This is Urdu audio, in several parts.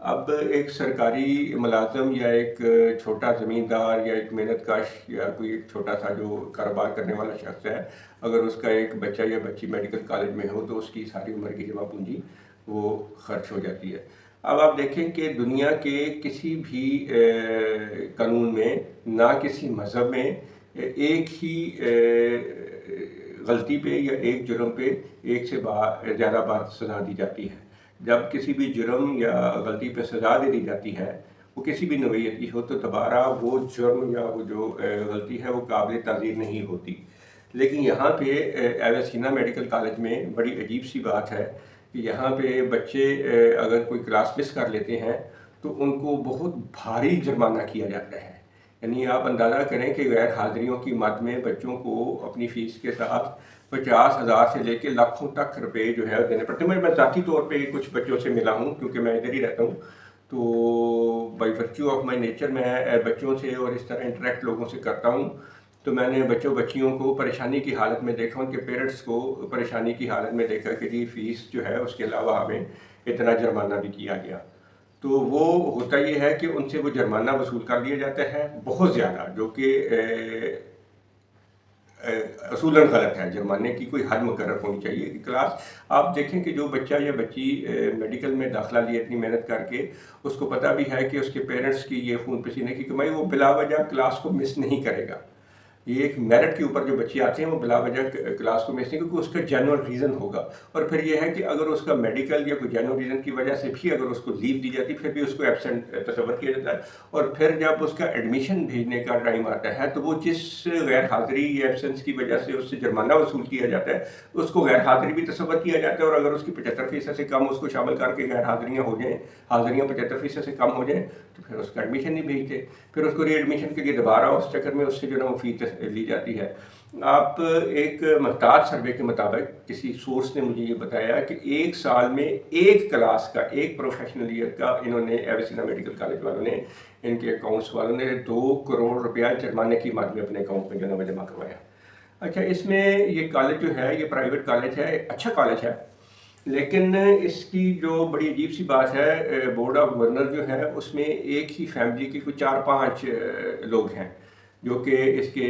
اب ایک سرکاری ملازم یا ایک چھوٹا زمیندار یا ایک محنت کش یا کوئی ایک چھوٹا سا جو کاروبار کرنے والا شخص ہے، اگر اس کا ایک بچہ یا بچی میڈیکل کالج میں ہو تو اس کی ساری عمر کی جمع پونجی وہ خرچ ہو جاتی ہے۔ اب آپ دیکھیں کہ دنیا کے کسی بھی قانون میں، نہ کسی مذہب میں، ایک ہی غلطی پہ یا ایک جرم پہ ایک سے زیادہ بار سزا دی جاتی ہے۔ جب کسی بھی جرم یا غلطی پہ سزا دے دی جاتی ہے، وہ کسی بھی نوعیت کی ہو، تو دوبارہ وہ جرم یا وہ جو غلطی ہے وہ قابل تعزیر نہیں ہوتی۔ لیکن یہاں پہ ایویسینا میڈیکل کالج میں بڑی عجیب سی بات ہے کہ یہاں پہ بچے اگر کوئی کلاس مس کر لیتے ہیں تو ان کو بہت بھاری جرمانہ کیا جاتا ہے۔ یعنی آپ اندازہ کریں کہ غیر حاضریوں کی مد میں بچوں کو اپنی فیس کے ساتھ 50,000 سے لے کے لاکھوں تک روپے جو ہے دینے پڑتے ہیں۔ میں ذاتی طور پہ کچھ بچوں سے ملا ہوں کیونکہ میں ادھر ہی رہتا ہوں، تو by virtue of my nature میں بچوں سے اور اس طرح انٹریکٹ لوگوں سے کرتا ہوں، تو میں نے بچیوں کو پریشانی کی حالت میں دیکھا، ان کے پیرنٹس کو پریشانی کی حالت میں دیکھا کہ جی فیس جو ہے اس کے علاوہ ہمیں اتنا جرمانہ بھی کیا گیا۔ تو وہ ہوتا یہ ہے کہ ان سے وہ جرمانہ وصول کر لیا جاتا ہے بہت زیادہ، جو کہ اصولاً غلط ہے۔ جرمانے کی کوئی حد مقرر ہونی چاہیے کہ کلاس، آپ دیکھیں کہ جو بچہ یا بچی میڈیکل میں داخلہ لیے اتنی محنت کر کے، اس کو پتہ بھی ہے کہ اس کے پیرنٹس کی یہ خون پسینے کی کمائی، وہ بلا وجہ کلاس کو مس نہیں کرے گا۔ یہ ایک میرٹ کے اوپر جو بچے آتے ہیں وہ بلا وجہ کلاس کو مس نہیں، کیونکہ اس کا جینوئن ریزن ہوگا۔ اور پھر یہ ہے کہ اگر اس کا میڈیکل یا کوئی جینوئن ریزن کی وجہ سے بھی اگر اس کو لیو دی جاتی، پھر بھی اس کو ایبسینٹ تصور کیا جاتا ہے۔ اور پھر جب اس کا ایڈمیشن بھیجنے کا ٹائم آتا ہے تو وہ جس غیر حاضری یا ایبسنس کی وجہ سے اس سے جرمانہ وصول کیا جاتا ہے، اس کو غیر حاضری بھی تصور کیا جاتا ہے، اور اگر اس کی 75% سے کم اس کو شامل کر کے غیر حاضریاں ہو جائیں، حاضریاں 75% سے کم ہو جائیں، تو پھر اس کا ایڈمیشن نہیں بھیجتے، پھر اس کو ری ایڈمیشن کے لیے دوبارہ اس چکر میں اس سے جو ہے وہ فیس لی جاتی ہے۔ آپ ایک محتاط سروے کے مطابق کسی سورس نے مجھے یہ بتایا کہ ایک سال میں ایک کلاس کا، ایک پروفیشنل ایئر کا، انہوں نے ایویسینا میڈیکل کالج والوں نے، ان کے اکاؤنٹس والوں نے 2 کروڑ روپیہ جرمانے کی مد میں اپنے اکاؤنٹ میں جو ہے وہ جمع کروایا۔ اچھا، اس میں یہ کالج جو ہے یہ پرائیویٹ کالج ہے، اچھا کالج ہے، لیکن اس کی جو بڑی عجیب سی بات ہے، بورڈ آف گورنر جو ہے اس میں ایک ہی فیملی کے کچھ 4-5 لوگ ہیں، جو کہ اس کے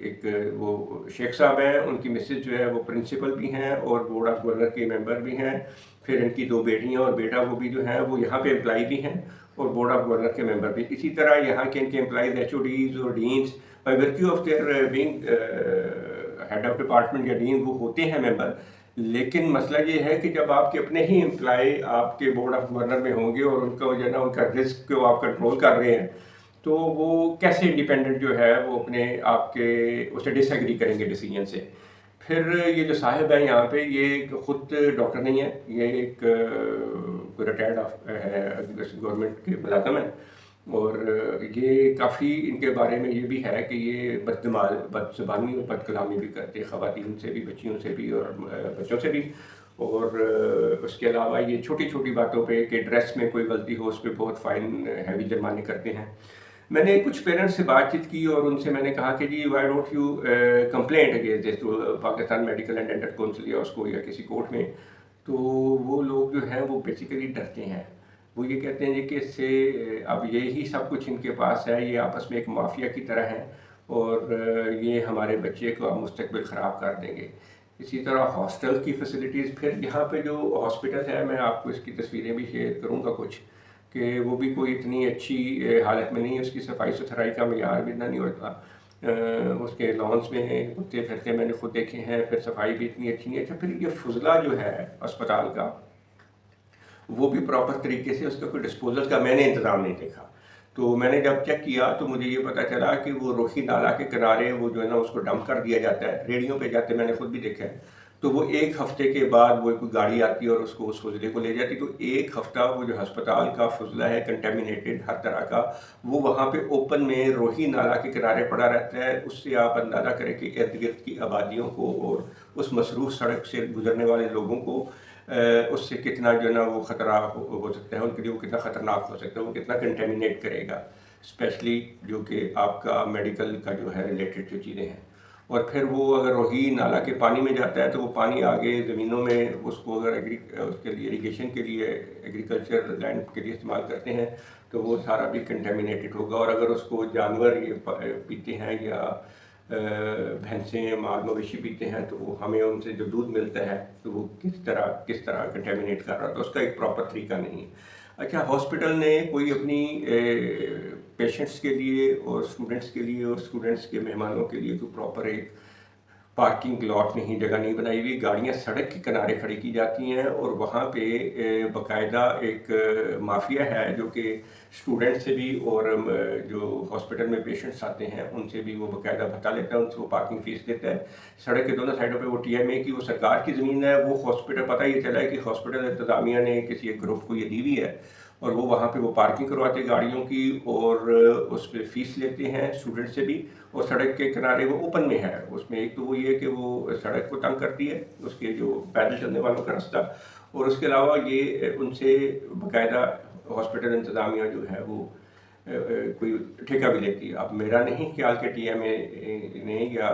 ایک وہ شیخ صاحب ہیں، ان کی مسز جو ہے وہ پرنسپل بھی ہیں اور بورڈ آف گورنر کے ممبر بھی ہیں، پھر ان کی 2 بیٹیاں اور بیٹا وہ بھی جو ہیں وہ یہاں پہ امپلائی بھی ہیں اور بورڈ آف گورنر کے ممبر بھی۔ اسی طرح یہاں کے ان کے امپلائیز ایچ او ڈیز اور deans by virtue of their being head of department یا ڈین وہ ہوتے ہیں ممبر۔ لیکن مسئلہ یہ ہے کہ جب آپ کے اپنے ہی امپلائی آپ کے بورڈ آف گورنر میں ہوں گے اور ان کا جو ہے نا ان کا رسک کو آپ کنٹرول کر رہے ہیں، تو وہ کیسے انڈیپینڈنٹ جو ہے وہ اپنے آپ کے اس سے ڈس ایگری کریں گے ڈیسیجن سے۔ پھر یہ جو صاحب ہیں یہاں پہ، یہ خود ڈاکٹر نہیں ہے، یہ ایک ریٹائرڈ ہے، گورنمنٹ کے ملازم ہیں، اور یہ کافی ان کے بارے میں یہ بھی ہے کہ یہ بد زبانی اور بد کلامی بھی کرتے، خواتین سے بھی، بچیوں سے بھی اور بچوں سے بھی۔ اور اس کے علاوہ یہ چھوٹی چھوٹی باتوں پہ کہ ڈریس میں کوئی غلطی ہو اس پہ بہت فائن ہیوی جرمانے کرتے ہیں۔ میں نے کچھ پیرنٹس سے بات چیت کی اور ان سے میں نے کہا کہ جی why don't you complaint against this to Pakistan medical and dental council یا اس کو یا کسی کورٹ میں، تو وہ لوگ جو ہیں وہ بیسیکلی ڈرتے ہیں۔ وہ یہ کہتے ہیں جی کہ اس سے اب یہی سب کچھ ان کے پاس ہے، یہ آپس میں ایک مافیا کی طرح ہے اور یہ ہمارے بچے کو مستقبل خراب کر دیں گے۔ اسی طرح ہاسٹل کی فیسلٹیز، پھر یہاں پہ جو ہاسپٹل ہے، میں آپ کو اس کی تصویریں بھی شیئر کروں گا کچھ، کہ وہ بھی کوئی اتنی اچھی حالت میں نہیں ہے، اس کی صفائی ستھرائی کا معیار بھی اتنا نہیں ہوتا، اس کے لانس میں کتے پھرتے میں نے خود دیکھے ہیں، پھر صفائی بھی اتنی اچھی نہیں ہے۔ پھر یہ فضلہ جو ہے اسپتال کا، وہ بھی پراپر طریقے سے اس کا کوئی ڈسپوزل کا میں نے انتظام نہیں دیکھا۔ تو میں نے جب چیک کیا تو مجھے یہ پتہ چلا کہ وہ روہی نالا کے کنارے وہ جو ہے نا اس کو ڈمپ کر دیا جاتا ہے، ریڑیوں پہ جاتے میں نے خود بھی دیکھا ہے، تو وہ 1 ہفتے کے بعد وہ کوئی گاڑی آتی ہے اور اس کو اس فضلے کو لے جاتی، تو 1 ہفتہ وہ جو ہسپتال کا فضلہ ہے کنٹامینیٹڈ ہر طرح کا، وہ وہاں پہ اوپن میں روہی نالا کے کنارے پڑا رہتا ہے۔ اس سے آپ اندازہ کریں کہ ارد گرد کی آبادیوں کو اور اس مصروف سڑک سے گزرنے والے لوگوں کو اس سے کتنا جو ہے نا وہ خطرہ ہو سکتا ہے، ان کے لیے وہ کتنا خطرناک ہو سکتا ہے، وہ کتنا کنٹامینیٹ کرے گا، اسپیشلی جو کہ آپ کا میڈیکل کا جو ہے ریلیٹڈ جو چیزیں ہیں۔ اور پھر وہ اگر وہی نالا کے پانی میں جاتا ہے تو وہ پانی آگے زمینوں میں اس کو اگر اس کے لیے اریگیشن کے لیے ایگریکلچر لینڈ کے لیے استعمال کرتے ہیں تو وہ سارا بھی کنٹامینیٹڈ ہوگا. اور اگر اس کو جانور یہ پیتے ہیں یا بھینسیں مال مویشی پیتے ہیں تو وہ ہمیں ان سے جو دودھ ملتا ہے تو وہ کس طرح کنٹامینیٹ کر رہا, تو اس کا ایک پراپر طریقہ نہیں ہے. اچھا, ہاسپٹل نے کوئی اپنی پیشنٹس کے لیے اور اسٹوڈنٹس کے لیے اور اسٹوڈنٹس کے مہمانوں کے لیے کوئی پراپر ایک پارکنگ لاٹ نہیں, جگہ نہیں بنائی ہوئی. گاڑیاں سڑک کے کنارے کھڑی کی جاتی ہیں اور وہاں پہ باقاعدہ ایک مافیا ہے جو کہ اسٹوڈنٹ سے بھی اور جو ہاسپٹل میں پیشنٹس آتے ہیں ان سے بھی وہ باقاعدہ بھتا لیتا ہے, ان سے وہ پارکنگ فیس دیتا ہے. سڑک کے دونوں سائڈوں پہ وہ ٹی ایم اے کی وہ سرکار کی زمین ہے. وہ ہاسپٹل پتہ یہ چلا ہے کہ ہاسپٹل انتظامیہ نے کسی ایک گروپ کو یہ دی ہوئی ہے اور وہ وہاں پہ وہ پارکنگ کرواتے گاڑیوں کی اور اس پہ فیس لیتے ہیں اسٹوڈنٹ سے بھی. اور سڑک کے کنارے وہ اوپن میں ہے. اس میں ایک تو وہ یہ کہ وہ سڑک کو تنگ کرتی ہے, اس کے جو پیدل چلنے والوں کا راستہ, اور اس کے علاوہ یہ ان سے باقاعدہ ہاسپٹل انتظامیہ جو ہے وہ کوئی ٹھیکہ بھی لیتی ہے. اب میرا نہیں خیال کہ ٹی ایم اے نے یا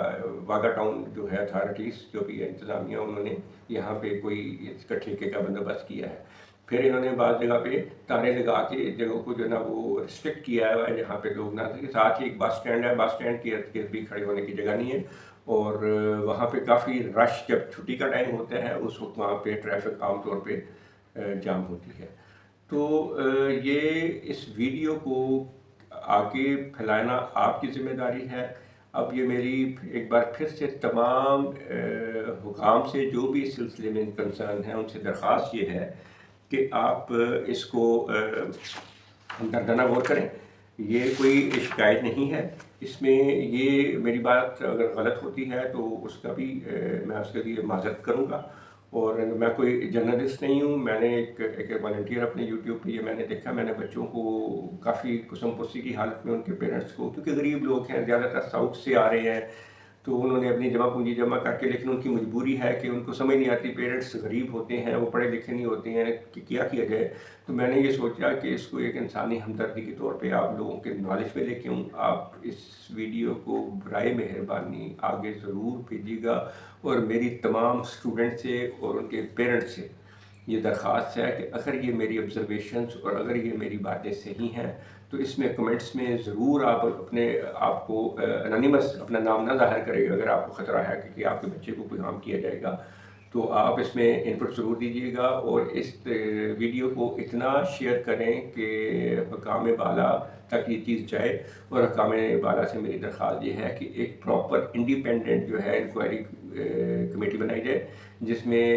واگا ٹاؤن جو ہے اتھارٹیز جو بھی ہے انتظامیہ, انہوں نے یہاں پہ کوئی اس کا ٹھیکے کا بندوبست کیا ہے. پھر انہوں نے بعض جگہ پہ تانے لگا کے جگہوں کو جو ہے نا وہ ریسٹرکٹ کیا ہے جہاں پہ لوگ نہ سکے. ساتھ ہی ایک بس اسٹینڈ ہے, بس اسٹینڈ کے ارد گرد بھی کھڑے ہونے کی جگہ نہیں ہے اور وہاں پہ کافی رش جب چھٹی کا ٹائم ہوتا ہے اس وقت وہاں پہ ٹریفک عام طور پہ جام ہوتی ہے. تو یہ اس ویڈیو کو آگے پھیلانا آپ کی ذمہ داری ہے. اب یہ میری ایک بار پھر سے تمام حکام سے جو بھی اس سلسلے میں کنسرن ہیں ان سے درخواست یہ ہے کہ آپ اس کو دردانہ غور کریں. یہ کوئی شکایت نہیں ہے, اس میں یہ میری بات اگر غلط ہوتی ہے تو اس کا بھی میں اس کے لیے معذرت کروں گا. اور میں کوئی جرنلسٹ نہیں ہوں. میں نے ایک والنٹیئر اپنے یوٹیوب پہ یہ میں نے دیکھا, میں نے بچوں کو کافی قسم پرسی کی حالت میں ان کے پیرنٹس کو, کیونکہ غریب لوگ ہیں زیادہ تر ساؤتھ سے آ رہے ہیں تو انہوں نے اپنی جمع پونجی جمع کر کے, لیکن ان کی مجبوری ہے کہ ان کو سمجھ نہیں آتی, پیرنٹس غریب ہوتے ہیں, وہ پڑھے لکھے نہیں ہوتے ہیں کہ کیا کیا جائے. تو میں نے یہ سوچا کہ اس کو ایک انسانی ہمدردی کے طور پہ آپ لوگوں کے نالج میں لے کے آپ اس ویڈیو کو برائے مہربانی آگے ضرور بھیجیے گا. اور میری تمام اسٹوڈنٹ سے اور ان کے پیرنٹس سے یہ درخواست ہے کہ اگر یہ میری آبزرویشنز اور اگر یہ میری باتیں صحیح ہیں تو اس میں کمنٹس میں ضرور آپ اپنے آپ کو انانیمس اپنا نام نہ ظاہر کرے گا. اگر آپ کو خطرہ ہے کہ آپ کے بچے کو کوئی ہارم کیا جائے گا تو آپ اس میں انپٹ ضرور دیجیے گا. اور اس ویڈیو کو اتنا شیئر کریں کہ حکام بالا تک یہ چیز جائے. اور حکام بالا سے میری درخواست یہ ہے کہ ایک پراپر انڈیپینڈنٹ جو ہے انکوائری کمیٹی بنائی جائے جس میں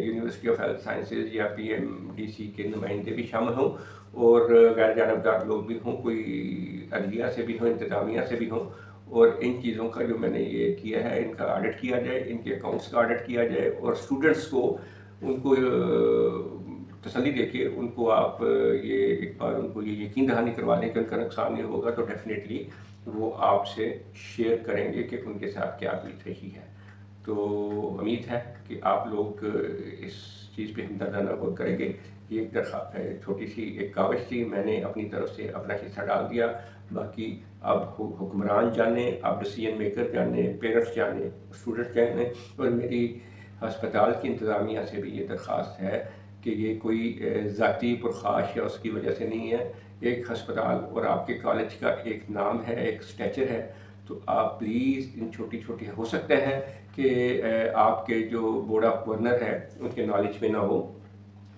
یونیورسٹی آف ہیلتھ سائنسز یا پی ایم ڈی سی کے نمائندے بھی شامل ہوں اور غیر جانبدار لوگ بھی ہوں, کوئی عدلیہ سے بھی ہوں, انتظامیہ سے بھی ہوں. اور ان چیزوں کا جو میں نے یہ کیا ہے ان کا آڈٹ کیا جائے, ان کے اکاؤنٹس کا آڈٹ کیا جائے اور اسٹوڈنٹس کو ان کو تسلی دے کے ان کو آپ یہ ایک بار ان کو یہ یقین دہانی کروا دیں کہ ان کا نقصان نہیں ہوگا تو ڈیفینیٹلی وہ آپ سے شیئر کریں گے کہ ان کے ساتھ کیا بیت رہی ہے. تو امید ہے کہ آپ لوگ اس چیز پہ ہمدردانہ غور کریں گے. یہ ایک درخواست ہے, چھوٹی سی ایک کاوش تھی, میں نے اپنی طرف سے اپنا حصہ ڈال دیا. باقی اب حکمران جانیں, اب ڈیسیجن میکر جانیں, پیرنٹس جانیں, اسٹوڈنٹس جانیں. اور میری ہسپتال کی انتظامیہ سے بھی یہ درخواست ہے کہ یہ کوئی ذاتی پرخاش یا اس کی وجہ سے نہیں ہے. ایک ہسپتال اور آپ کے کالج کا ایک نام ہے, ایک اسٹیچر ہے, تو آپ پلیز ان چھوٹی چھوٹی ہو سکتا ہے کہ آپ کے جو بورڈ آف گورنر ہے ان کے نالج میں نہ ہو,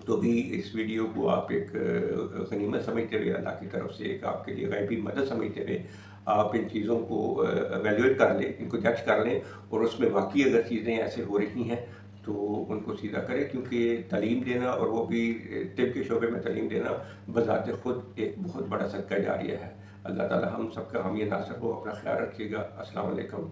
تو بھی اس ویڈیو کو آپ ایک غنیمت سمجھتے ہوئے, اللہ کی طرف سے ایک آپ کے لیے غیبی مدد سمجھتے ہوئے آپ ان چیزوں کو ایویلویٹ کر لیں, ان کو جج کر لیں. اور اس میں واقعی اگر چیزیں ایسے ہو رہی ہیں تو ان کو سیدھا کریں, کیونکہ تعلیم دینا اور وہ بھی طب کے شعبے میں تعلیم دینا بذات خود ایک بہت بڑا صدقہ جاریہ ہے. اللہ تعالی ہم سب کا حامی ناصر ہو. اپنا خیال رکھیے گا. السلام علیکم.